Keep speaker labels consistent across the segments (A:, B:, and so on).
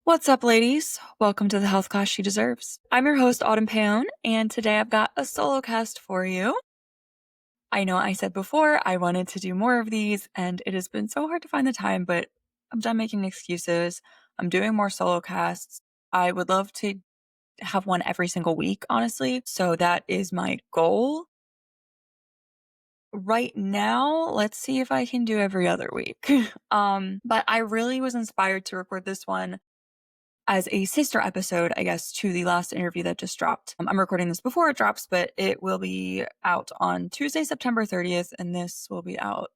A: What's up, ladies? Welcome to the health class she deserves. I'm your host, Autumn Paone, and today I've got a solo cast for you. I know I said before I wanted to do more of these, and it has been so hard to find the time, but I'm done making excuses. I'm doing more solo casts. I would love to have one every single week, honestly. So that is my goal. Right now, let's see if I can do every other week. But I really was inspired to record this one as a sister episode, I guess, to the last interview that just dropped. I'm recording this before it drops, but it will be out on Tuesday, September 30th, and this will be out,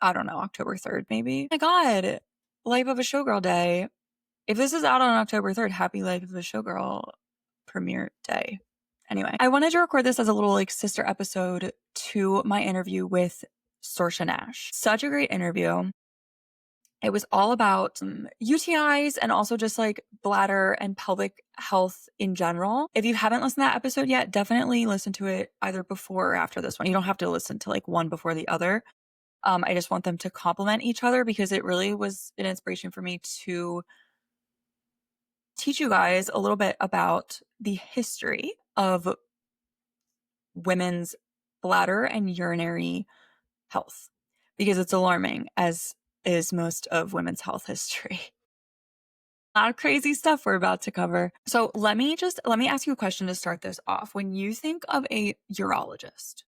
A: I don't know, October 3rd, maybe. Oh my God, Life of a Showgirl Day. If this is out on October 3rd, happy Life of a Showgirl premiere day. Anyway, I wanted to record this as a little sister episode to my interview with Saoirse Nash. Such a great interview. It was all about UTIs and also just bladder and pelvic health in general. If you haven't listened to that episode yet, definitely listen to it either before or after this one. You don't have to listen to one before the other. I just want them to complement each other because it really was an inspiration for me to teach you guys a little bit about the history of women's bladder and urinary health, because it's alarming, as is most of women's health history. A lot of crazy stuff we're about to cover. So let me ask you a question to start this off. When you think of a urologist,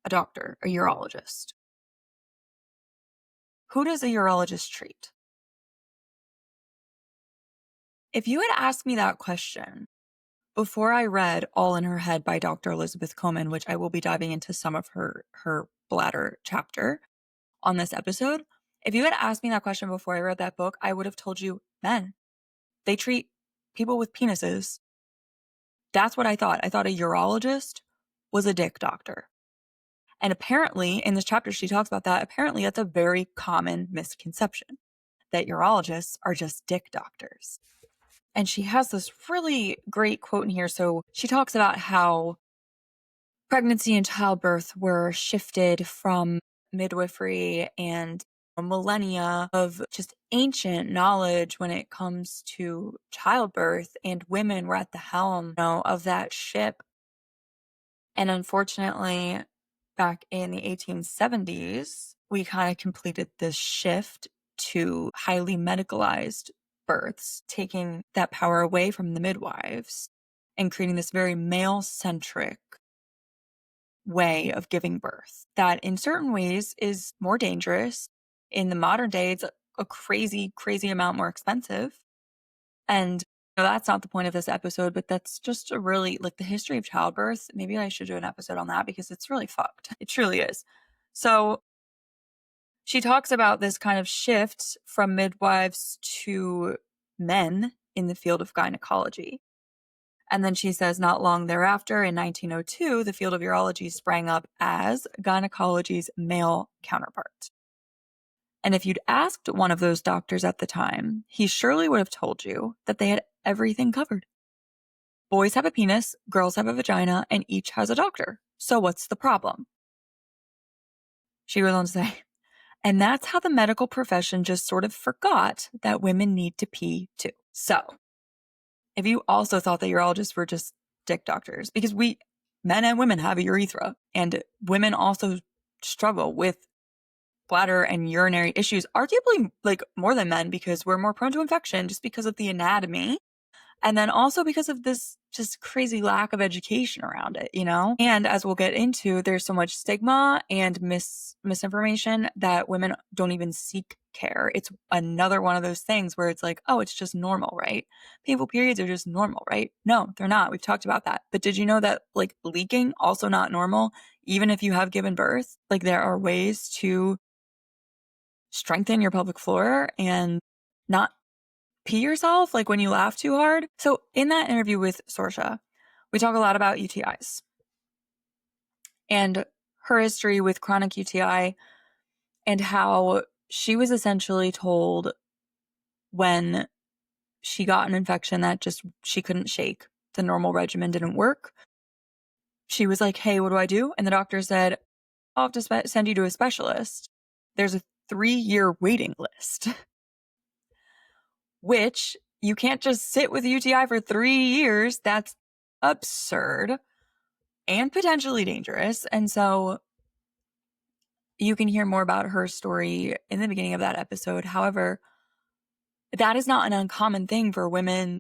A: a doctor, a urologist, who does a urologist treat? If you had asked me that question before I read All in Her Head by Dr. Elizabeth Coleman, which I will be diving into some of her bladder chapter on this episode, if you had asked me that question before I read that book, I would have told you men. They treat people with penises. That's what I thought. I thought a urologist was a dick doctor. And apparently, in this chapter, she talks about that. Apparently, that's a very common misconception, that urologists are just dick doctors. And she has this really great quote in here. So she talks about how pregnancy and childbirth were shifted from midwifery and millennia of just ancient knowledge when it comes to childbirth, and women were at the helm, of that ship. And unfortunately, back in the 1870s, we kind of completed this shift to highly medicalized births, taking that power away from the midwives and creating this very male-centric way of giving birth that in certain ways is more dangerous. In the modern day, it's a crazy, crazy amount more expensive. And that's not the point of this episode, but that's just a really, the history of childbirth. Maybe I should do an episode on that because it's really fucked. It truly is. So she talks about this kind of shift from midwives to men in the field of gynecology. And then she says, not long thereafter, in 1902, the field of urology sprang up as gynecology's male counterpart. And if you'd asked one of those doctors at the time, he surely would have told you that they had everything covered. Boys have a penis, girls have a vagina, and each has a doctor. So what's the problem? She goes on to say, and that's how the medical profession just sort of forgot that women need to pee too. So if you also thought that urologists were just dick doctors, because men and women have a urethra, and women also struggle with bladder and urinary issues, arguably more than men, because we're more prone to infection just because of the anatomy. And then also because of this just crazy lack of education around it, And as we'll get into, there's so much stigma and misinformation that women don't even seek care. It's another one of those things where it's oh, it's just normal, right? Painful periods are just normal, right? No, they're not. We've talked about that. But did you know that leaking also not normal, even if you have given birth? There are ways to strengthen your pelvic floor and not pee yourself when you laugh too hard. So in that interview with Saoirse, we talk a lot about UTIs and her history with chronic UTI, and how she was essentially told when she got an infection that just she couldn't shake. The normal regimen didn't work. She was like, hey, what do I do? And the doctor said, I'll have to send you to a specialist. There's a 3-year waiting list. Which You can't just sit with UTI for 3 years. That's absurd and potentially dangerous. And so you can hear more about her story in the beginning of that episode. However, that is not an uncommon thing for women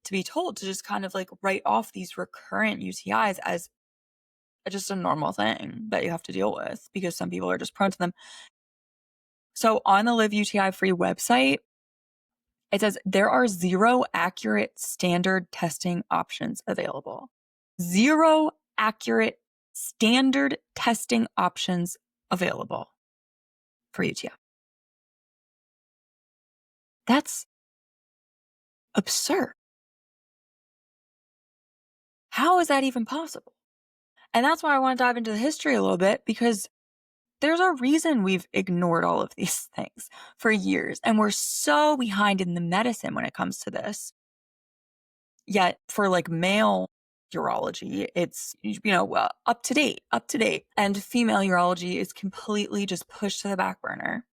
A: to be told, to just kind of like write off these recurrent UTIs as just a normal thing that you have to deal with because some people are just prone to them. So on the Live UTI Free website, it says there are 0 accurate standard testing options available. 0 accurate standard testing options available for UTI. That's absurd. How is that even possible? And that's why I want to dive into the history a little bit, because there's a reason we've ignored all of these things for years. And we're so behind in the medicine when it comes to this. Yet for like male urology, it's, up to date. And female urology is completely just pushed to the back burner.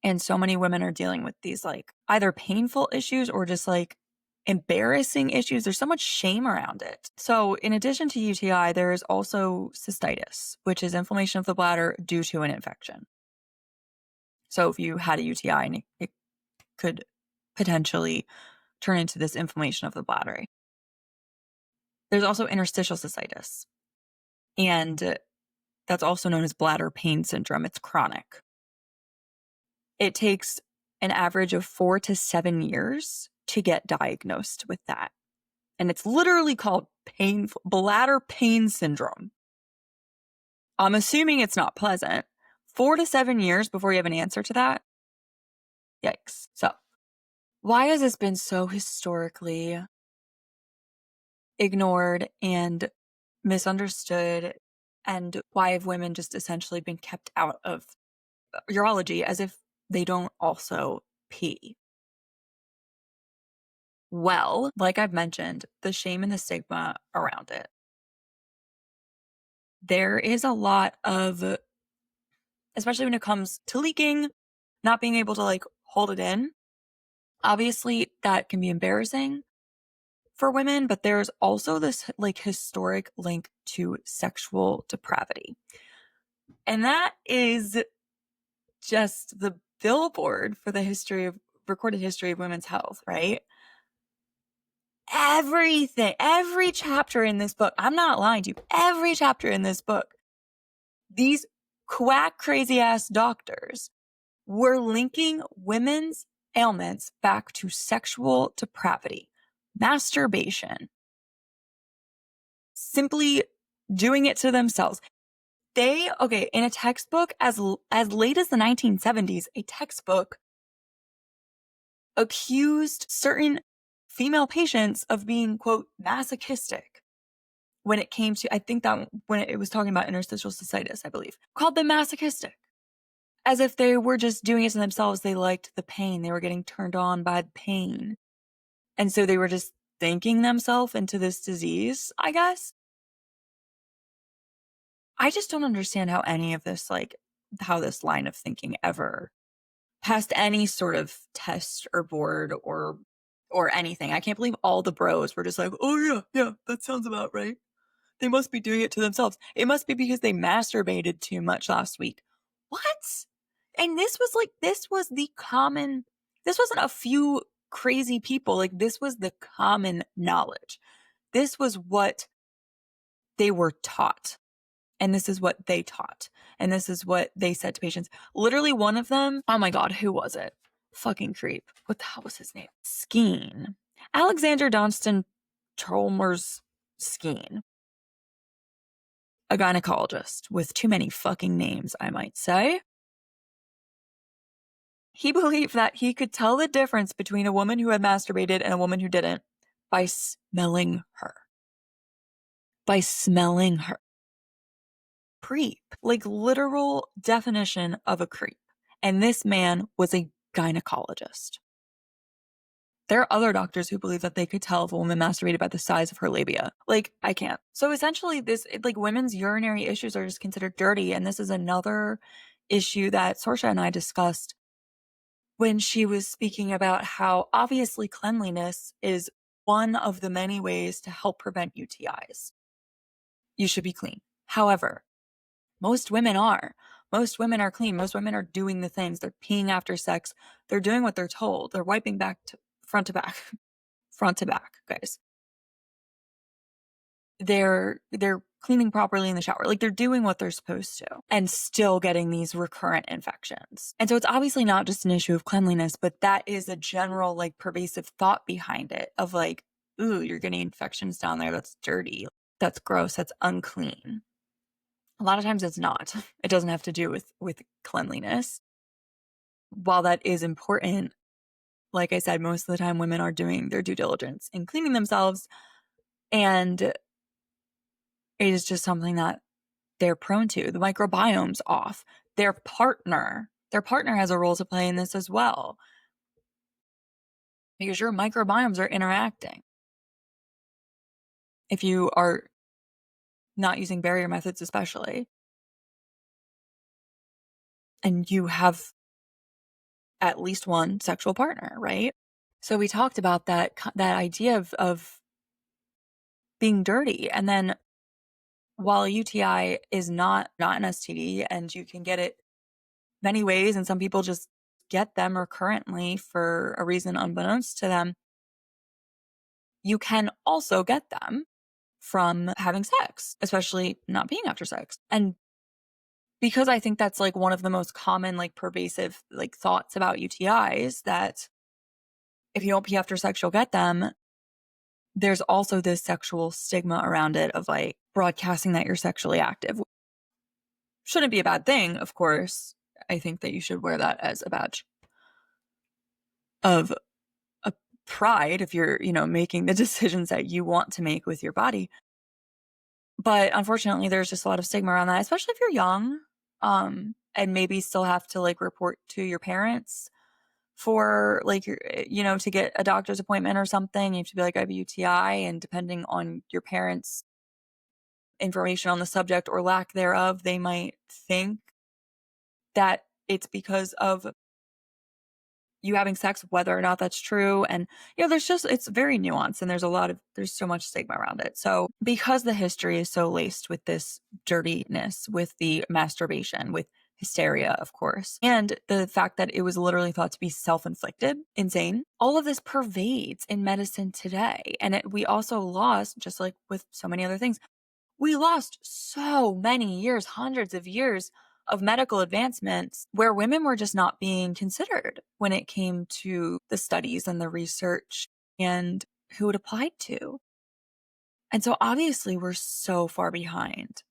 A: And so many women are dealing with these like either painful issues or just like embarrassing issues. There's so much shame around it. So in addition to UTI, there is also cystitis, which is inflammation of the bladder due to an infection. So if you had a UTI, it could potentially turn into this inflammation of the bladder. There's also interstitial cystitis, and that's also known as bladder pain syndrome. It's chronic. It takes an average of 4 to 7 years to get diagnosed with that. And it's literally called bladder pain syndrome. I'm assuming it's not pleasant. 4 to 7 years before you have an answer to that? Yikes. So, why has this been so historically ignored and misunderstood? And why have women just essentially been kept out of urology as if they don't also pee? Well, like I've mentioned, the shame and the stigma around it. There is a lot of, especially when it comes to leaking, not being able to like hold it in. Obviously, that can be embarrassing for women, but there's also this like historic link to sexual depravity. And that is just the billboard for the recorded history of women's health, right? Everything, every chapter in this book, I'm not lying to you, every chapter in this book, these quack crazy ass doctors were linking women's ailments back to sexual depravity, masturbation, simply doing it to themselves. In a textbook as late as the 1970s, a textbook accused certain female patients of being, quote, masochistic when it came to, I think that when it was talking about interstitial cystitis, I believe, called them masochistic. As if they were just doing it to themselves. They liked the pain. They were getting turned on by the pain. And so they were just thinking themselves into this disease, I guess. I just don't understand how any of this, like, how this line of thinking ever passed any sort of test or board or anything. I can't believe all the bros were just like, oh yeah, that sounds about right. They must be doing it to themselves. It must be because they masturbated too much last week. What? And this was the common, this wasn't a few crazy people. Like, this was the common knowledge. This was what they were taught. And this is what they taught. And this is what they said to patients. Literally one of them, oh my God, who was it? Fucking creep. What the hell was his name? Skeen. Alexander Donston Chalmers Skeen. A gynecologist with too many fucking names, I might say. He believed that he could tell the difference between a woman who had masturbated and a woman who didn't by smelling her. By smelling her. Creep. Like, literal definition of a creep. And this man was a gynecologist. There are other doctors who believe that they could tell if a woman masturbated by the size of her labia. Like, I can't. So essentially women's urinary issues are just considered dirty. And this is another issue that Saoirse and I discussed when she was speaking about how obviously cleanliness is one of the many ways to help prevent UTIs. You should be clean. However, most women are. Most women are clean. Most women are doing the things. They're peeing after sex. They're doing what they're told. They're wiping back to front to back. Front to back, guys. They're cleaning properly in the shower. Like, they're doing what they're supposed to and still getting these recurrent infections. And so it's obviously not just an issue of cleanliness, but that is a general, like, pervasive thought behind it of like, ooh, you're getting infections down there. That's dirty. That's gross. That's unclean. A lot of times it's not. It doesn't have to do with cleanliness. While that is important, like I said, most of the time women are doing their due diligence in cleaning themselves, and it is just something that they're prone to. The microbiome's off. Their partner has a role to play in this as well, because your microbiomes are interacting. If you are not using barrier methods, especially, and you have at least one sexual partner, right? So we talked about that idea of being dirty. And then while a UTI is not an STD, and you can get it many ways, and some people just get them recurrently for a reason unbeknownst to them, you can also get them from having sex, especially not peeing after sex. And because I think that's like one of the most common, like, pervasive, like, thoughts about UTIs, that if you don't pee after sex, you'll get them. There's also this sexual stigma around it of like broadcasting that you're sexually active. Shouldn't be a bad thing, of course. I think that you should wear that as a badge of a pride if you're, making the decisions that you want to make with your body. But unfortunately, there's just a lot of stigma around that, especially if you're young, and maybe still have to like report to your parents for like to get a doctor's appointment or something. You have to be like, I have a UTI, and depending on your parents' information on the subject or lack thereof, they might think that it's because of you having sex, whether or not that's true. And it's very nuanced, and there's so much stigma around it. So because the history is so laced with this dirtiness, with the masturbation, with hysteria, of course, and the fact that it was literally thought to be self-inflicted, insane, all of this pervades in medicine today. And we also lost, just like with so many other things, we lost so many years, hundreds of years of medical advancements where women were just not being considered when it came to the studies and the research and who it applied to. And so obviously we're so far behind.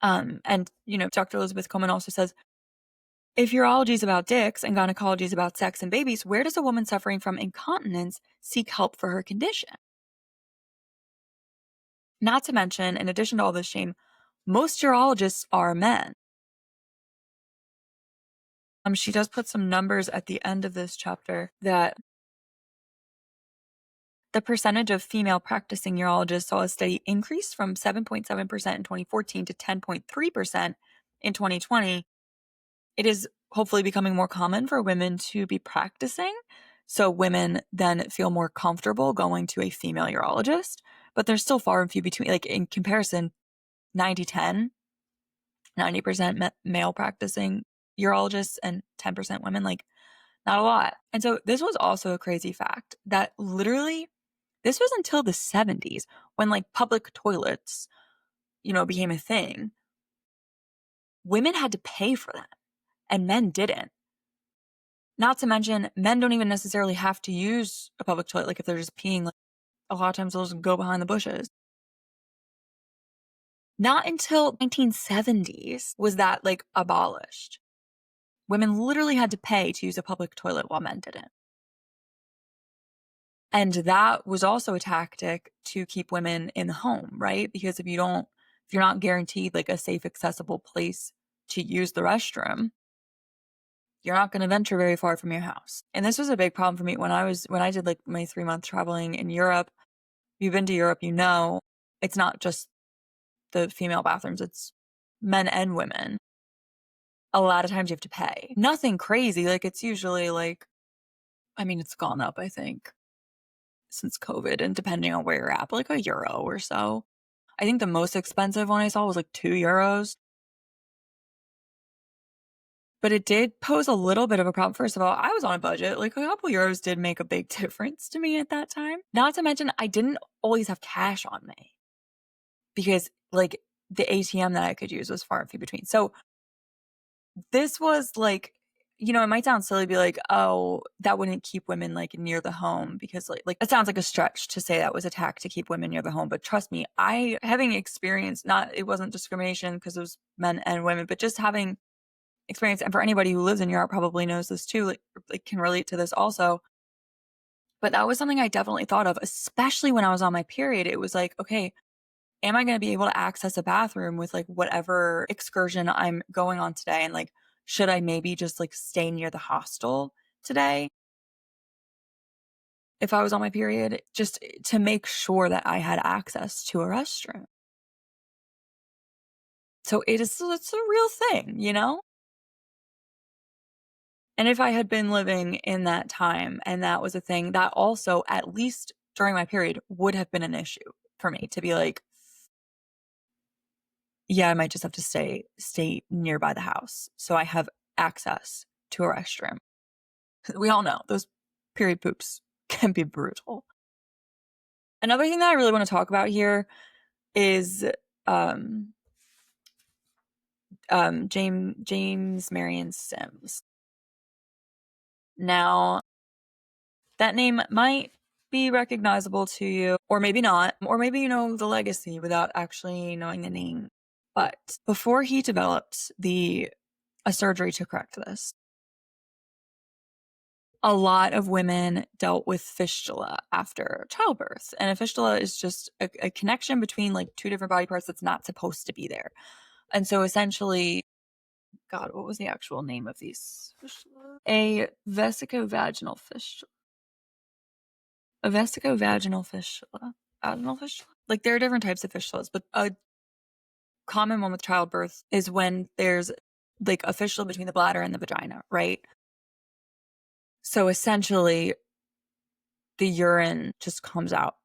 A: And Dr. Elizabeth Coleman also says, if urology is about dicks and gynecology is about sex and babies, where does a woman suffering from incontinence seek help for her condition? Not to mention, in addition to all this shame, most urologists are men. She does put some numbers at the end of this chapter that the percentage of female practicing urologists saw a steady increase from 7.7% in 2014 to 10.3% in 2020. It is hopefully becoming more common for women to be practicing, so women then feel more comfortable going to a female urologist, but there's still far and few between. Like, in comparison, 90-10, 90% male practicing urologists and 10% women, like, not a lot. And so this was also a crazy fact that literally this was until the 70s when like public toilets, became a thing. Women had to pay for them and men didn't. Not to mention, men don't even necessarily have to use a public toilet. Like, if they're just peeing, like, a lot of times they'll just go behind the bushes. Not until 1970s was that like abolished. Women literally had to pay to use a public toilet while men didn't. And that was also a tactic to keep women in the home, right? Because if you're not guaranteed like a safe, accessible place to use the restroom, you're not going to venture very far from your house. And this was a big problem for me when I did like my 3-month traveling in Europe. If you've been to Europe, it's not just the female bathrooms, it's men and women. a lot of times you have to pay. Nothing crazy, like, it's usually, like I mean, it's gone up, I think, since COVID and depending on where you're at, but, like, €1 or so. I think the most expensive one I saw was, like, €2. But it did pose a little bit of a problem. First of all, I was on a budget, like, a couple euros did make a big difference to me at that time. Not to mention, I didn't always have cash on me because, like, the ATM that I could use was far and few between. So, this was, like it might sound silly to be like, "Oh, that wouldn't keep women, like, near the home," because, like, that sounds like a stretch to say that was a tack to keep women near the home, but trust me, I having experienced not it wasn't discrimination because it was men and women, but just having experience, and for anybody who lives in Europe probably knows this too, like can relate to this also. But that was something I definitely thought of, especially when I was on my period. It was like, okay, am I going to be able to access a bathroom with like whatever excursion I'm going on today? And like, should I maybe just like stay near the hostel today if I was on my period, just to make sure that I had access to a restroom? So it's a real thing, you know? And if I had been living in that time and that was a thing, that also, at least during my period, would have been an issue for me to be like, yeah, I might just have to stay nearby the house so I have access to a restroom. We all know those period poops can be brutal. Another thing that I really want to talk about here is um James Marion Sims. Now, that name might be recognizable to you, or maybe not, or maybe you know the legacy without actually knowing the name. But before he developed a surgery to correct this, a lot of women dealt with fistula after childbirth. And a fistula is just a connection between like two different body parts that's not supposed to be there. And so essentially, God, what was the actual name of these fistula? A vesicovaginal fistula. A vesicovaginal fistula. Vaginal fistula? Like, there are different types of fistulas, but a common one with childbirth is when there's, like, a fistula between the bladder and the vagina, right? So, essentially, the urine just comes out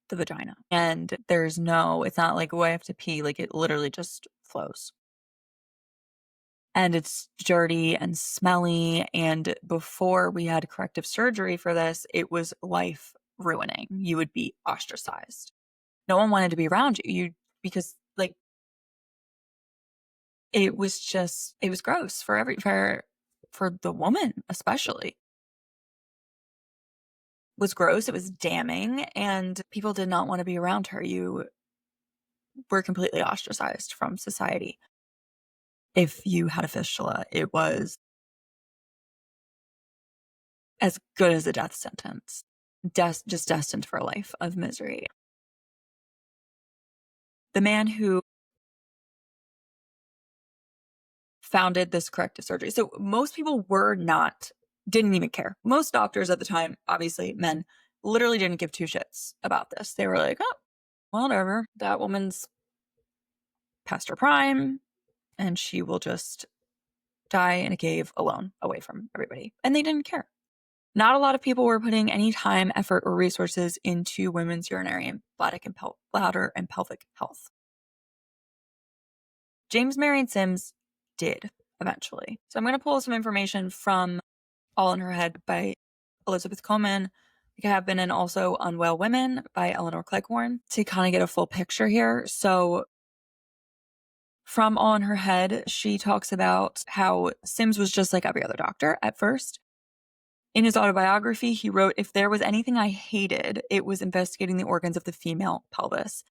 A: the vagina, and it's not like, "Oh, I have to pee," like, it literally just flows. And it's dirty and smelly, and before we had corrective surgery for this, it was life ruining. You would be ostracized. No one wanted to be around because like it was gross for for the woman especially. It was gross, it was damning, and people did not want to be around her. You were completely ostracized from society. If you had a fistula, it was as good as a death sentence. Just destined for a life of misery. The man who founded this corrective surgery. So most people didn't even care. Most doctors at the time, obviously men, literally didn't give two shits about this. They were like, oh, whatever. That woman's past her prime and she will just die in a cave alone, away from everybody. And they didn't care. Not a lot of people were putting any time, effort, or resources into women's urinary and bladder and pelvic health. James Marion Sims did eventually. So I'm going to pull some information from All in Her Head by Elizabeth Coleman. I have been in also Unwell Women by Eleanor Cleghorn to kind of get a full picture here. So from All in Her Head, she talks about how Sims was just like every other doctor at first. In his autobiography, he wrote, "If there was anything I hated, it was investigating the organs of the female pelvis."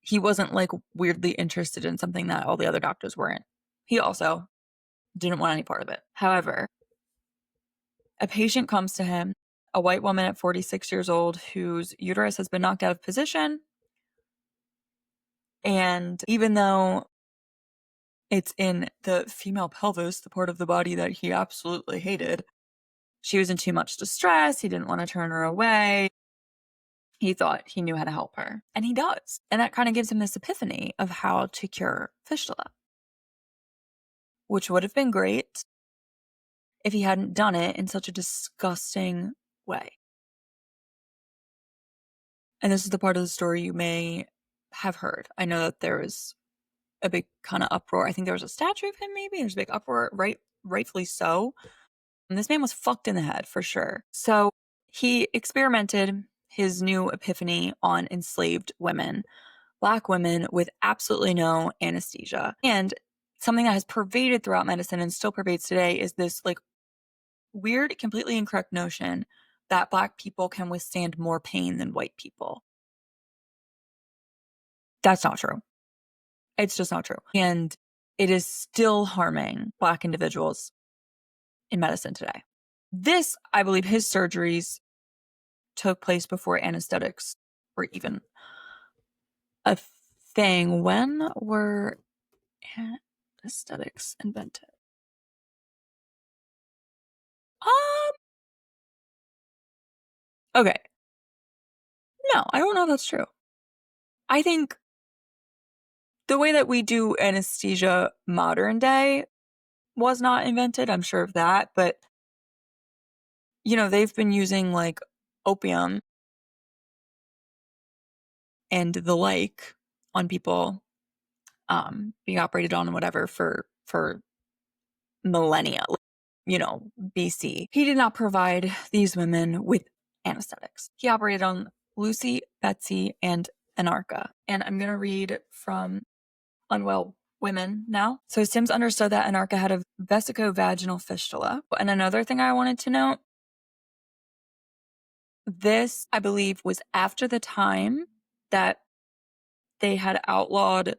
A: He wasn't like weirdly interested in something that all the other doctors weren't. He also didn't want any part of it. However, a patient comes to him, a white woman at 46 years old whose uterus has been knocked out of position. And even though it's in the female pelvis, the part of the body that he absolutely hated, she was in too much distress. He didn't want to turn her away. He thought he knew how to help her. And he does. And that kind of gives him this epiphany of how to cure fistula. which would have been great if he hadn't done it in such a disgusting way. And this is the part of the story you may have heard. I know that there was a big kind of uproar. I think there was a statue of him, maybe. There's a big uproar, rightfully so. And this man was fucked in the head for sure. So he experimented his new epiphany on enslaved women, Black women, with absolutely no anesthesia. And something that has pervaded throughout medicine and still pervades today is this like weird, completely incorrect notion that Black people can withstand more pain than white people. That's not true. It's just not true. And it is still harming Black individuals in medicine today. This, I believe, his surgeries took place before anesthetics were even a thing. When were anesthetics invented? Okay. No, I don't know if that's true. I think the way that we do anesthesia modern day was not invented. I'm sure of that. But, you know, they've been using like opium and the like on people being operated on and whatever for millennia, you know, BC. He did not provide these women with anesthetics. He operated on Lucy, Betsy, and Anarcha. And I'm going to read from Unwell Women now. So Sims understood that Anarcha had a vesicovaginal fistula. And another thing I wanted to note, this, I believe, was after the time that they had outlawed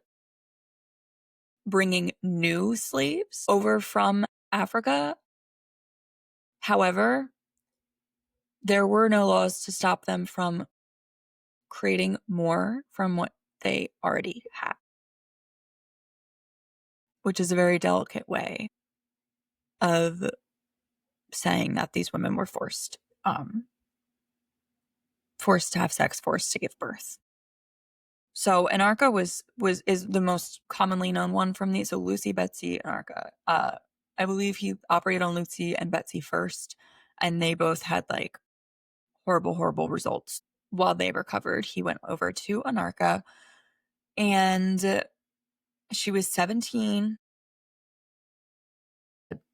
A: bringing new slaves over from Africa. However, there were no laws to stop them from creating more from what they already had, which is a very delicate way of saying that these women were forced to have sex, forced to give birth. So Anarcha is the most commonly known one from these. So Lucy, Betsy, Anarcha. I believe he operated on Lucy and Betsy first, and they both had like horrible results. While they recovered, he went over to Anarcha, and she was 17,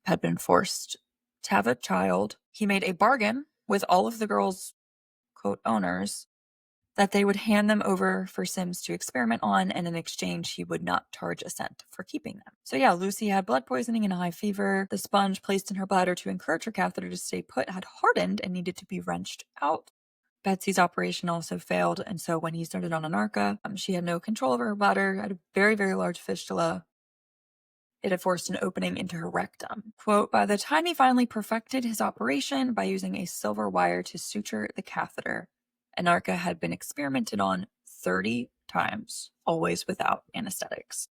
A: had been forced to have a child. He made a bargain with all of the girls' quote owners that they would hand them over for Sims to experiment on, and in exchange, he would not charge a cent for keeping them. So yeah, Lucy had blood poisoning and a high fever. The sponge placed in her bladder to encourage her catheter to stay put had hardened and needed to be wrenched out. Betsy's operation also failed, and so when he started on Anarcha, she had no control over her bladder, had a very large fistula. It had forced an opening into her rectum. Quote, by the time he finally perfected his operation by using a silver wire to suture the catheter, Anarcha had been experimented on 30 times, always without anesthetics.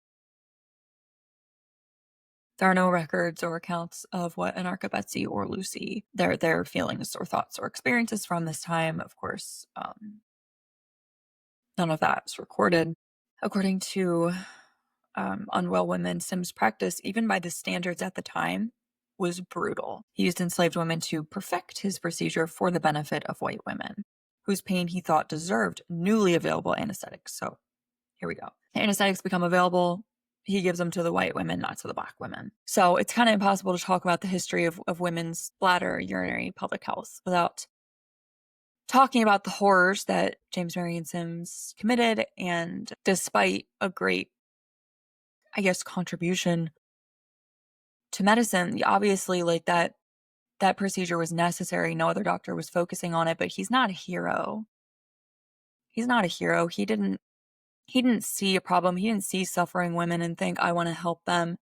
A: There are no records or accounts of what Anarcha, Betsy, or Lucy, their feelings or thoughts or experiences from this time. Of course, none of that is recorded. According to Unwell Women, Sims' practice, even by the standards at the time, was brutal. He used enslaved women to perfect his procedure for the benefit of white women, whose pain he thought deserved newly available anesthetics. So here we go. Anesthetics become available. He gives them to the white women, not to the Black women. So it's kind of impossible to talk about the history of women's bladder, urinary, pelvic health without talking about the horrors that James Marion Sims committed. And despite a great, I guess, contribution to medicine, obviously, like that procedure was necessary. No other doctor was focusing on it, but he's not a hero. He's not a hero. He didn't see a problem. He didn't see suffering women and think, I want to help them.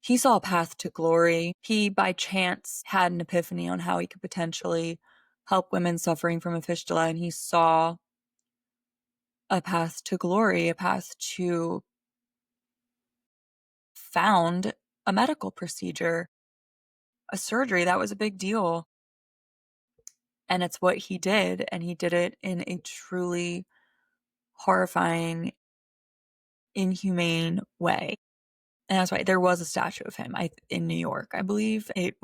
A: He saw a path to glory. He, by chance, had an epiphany on how he could potentially help women suffering from a fistula, and he saw a path to glory, a path to found a medical procedure, a surgery. That was a big deal. And it's what he did, and he did it in a truly horrifying, inhumane way. And that's why there was a statue of him in New York, I believe. It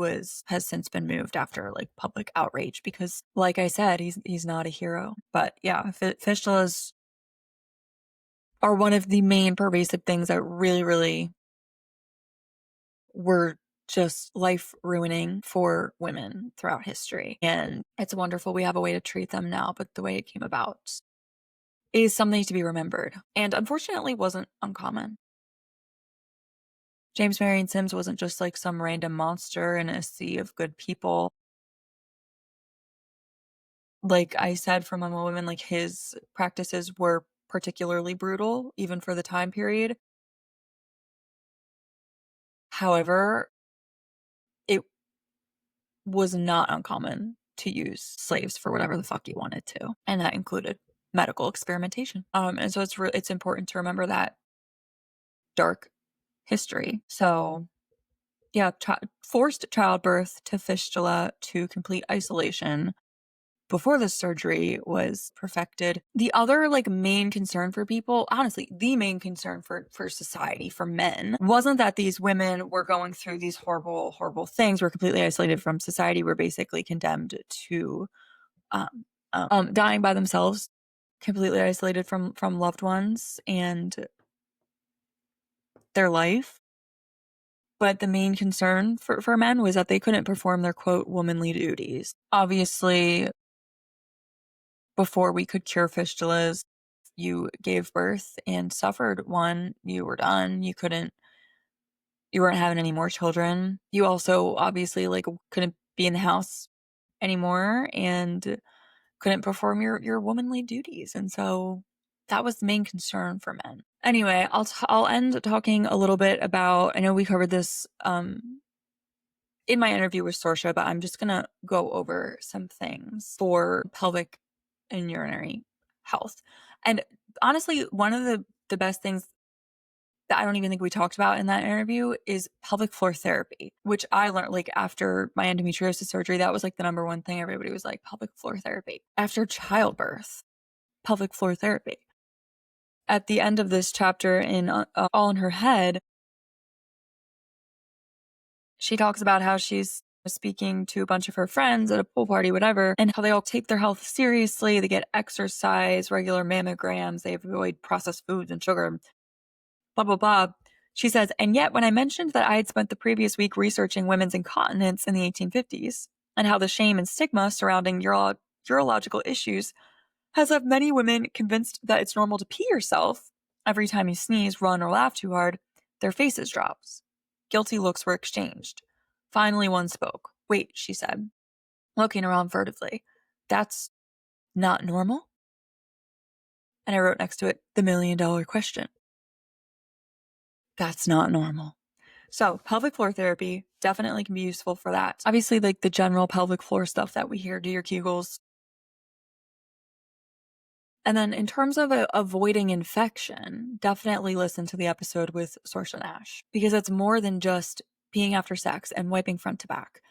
A: has since been moved after like public outrage because, like I said, he's not a hero. But yeah, fistulas are one of the main pervasive things that really, really were just life ruining for women throughout history. And it's wonderful we have a way to treat them now, but the way it came about is something to be remembered. And unfortunately wasn't uncommon. James Marion Sims wasn't just like some random monster in a sea of good people. Like I said, from a woman, like his practices were particularly brutal, even for the time period. However, it was not uncommon to use slaves for whatever the fuck you wanted to, and that included medical experimentation. And so it's important to remember that dark history. So yeah, forced childbirth to fistula to complete isolation before the surgery was perfected. The other like main concern for people, honestly, the main concern for society, for men, wasn't that these women were going through these horrible, horrible things, were completely isolated from society, were basically condemned to dying by themselves, completely isolated from loved ones and their life. But the main concern for men was that they couldn't perform their, quote, womanly duties. Obviously, before we could cure fistulas, you gave birth and suffered one, you were done. You weren't having any more children. You also obviously like couldn't be in the house anymore and couldn't perform your womanly duties. And so that was the main concern for men. Anyway, I'll end talking a little bit about, I know we covered this in my interview with Saoirse, but I'm just going to go over some things for pelvic and urinary health. And honestly, one of the best things that I don't even think we talked about in that interview is pelvic floor therapy, which I learned like after my endometriosis surgery. That was like the number one thing everybody was like, pelvic floor therapy. After childbirth, pelvic floor therapy. At the end of this chapter in All in Her Head, she talks about how she's speaking to a bunch of her friends at a pool party, whatever, and how they all take their health seriously. They get exercise, regular mammograms, they avoid processed foods and sugar, blah, blah, blah. She says, and yet when I mentioned that I had spent the previous week researching women's incontinence in the 1850s and how the shame and stigma surrounding urological issues has left many women convinced that it's normal to pee yourself every time you sneeze, run, or laugh too hard, their faces dropped. Guilty looks were exchanged. Finally, one spoke. Wait, she said, looking around furtively. That's not normal? And I wrote next to it, the $1 million question. That's not normal. So pelvic floor therapy definitely can be useful for that. Obviously, like the general pelvic floor stuff that we hear, do your Kegels. And then in terms of avoiding infection, definitely listen to the episode with Saoirse Nash, because it's more than just peeing after sex and wiping front to back.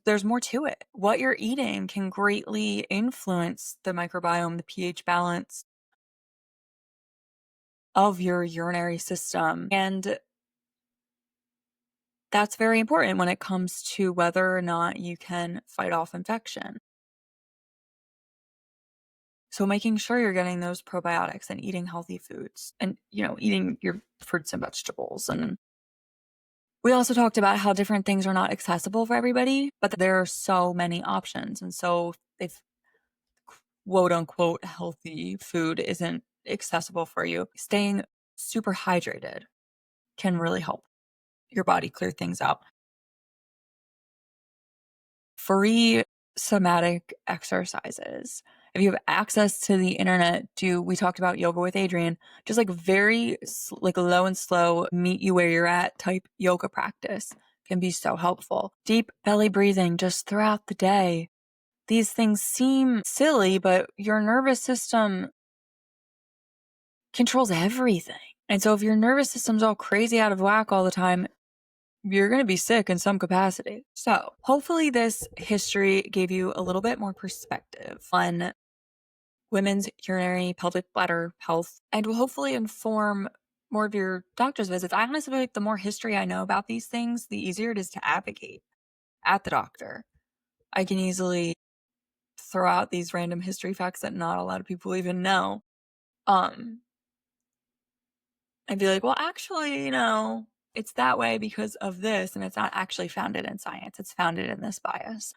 A: There's more to it. What you're eating can greatly influence the microbiome, the pH balance of your urinary system. And that's very important when it comes to whether or not you can fight off infection. So making sure you're getting those probiotics and eating healthy foods and, eating your fruits and vegetables. And we also talked about how different things are not accessible for everybody, but there are so many options. And so if quote unquote healthy food isn't accessible for you, staying super hydrated can really help your body clear things out. Free somatic exercises. If you have access to the internet, we talked about yoga with Adrienne, just like very like low and slow, meet you where you're at type yoga practice can be so helpful. Deep belly breathing just throughout the day. These things seem silly, but your nervous system controls everything. And so if your nervous system's all crazy out of whack all the time, you're going to be sick in some capacity. So hopefully this history gave you a little bit more perspective on women's urinary, pelvic, bladder health, and will hopefully inform more of your doctor's visits. I honestly feel like the more history I know about these things, the easier it is to advocate at the doctor. I can easily throw out these random history facts that not a lot of people even know. And be like, well, actually, it's that way because of this, and it's not actually founded in science. It's founded in this bias.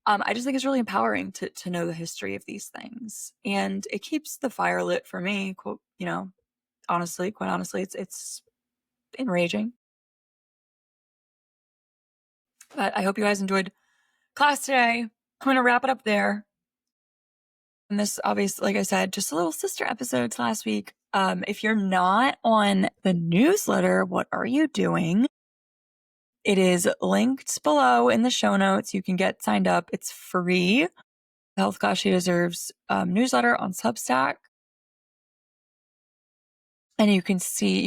A: I just think it's really empowering to know the history of these things, and it keeps the fire lit for me. Quite honestly, it's enraging. But I hope you guys enjoyed class today. I'm gonna wrap it up there. And this, obviously, like I said, just a little sister episodes last week. If you're not on the newsletter, what are you doing? It is linked below in the show notes. You can get signed up. It's free. Health Class She Deserves newsletter on Substack. And you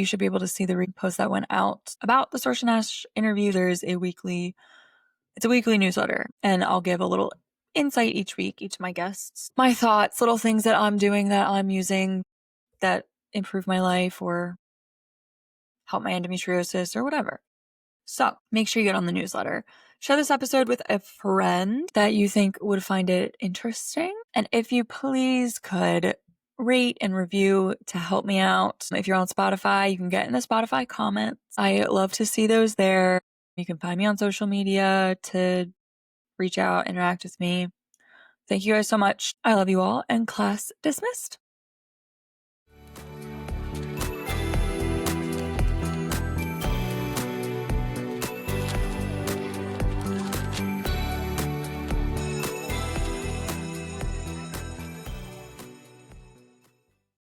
A: should be able to see the repost that went out about the Saoirse Nash interview. It's a weekly newsletter, and I'll give a little insight each week, each of my guests, my thoughts, little things that I'm doing, that I'm using, that improve my life or help my endometriosis or whatever. So make sure you get on the newsletter. Share this episode with a friend that you think would find it interesting. And if you please could rate and review to help me out. If you're on Spotify, you can get in the Spotify comments. I love to see those there. You can find me on social media to reach out, interact with me. Thank you guys so much. I love you all, and class dismissed.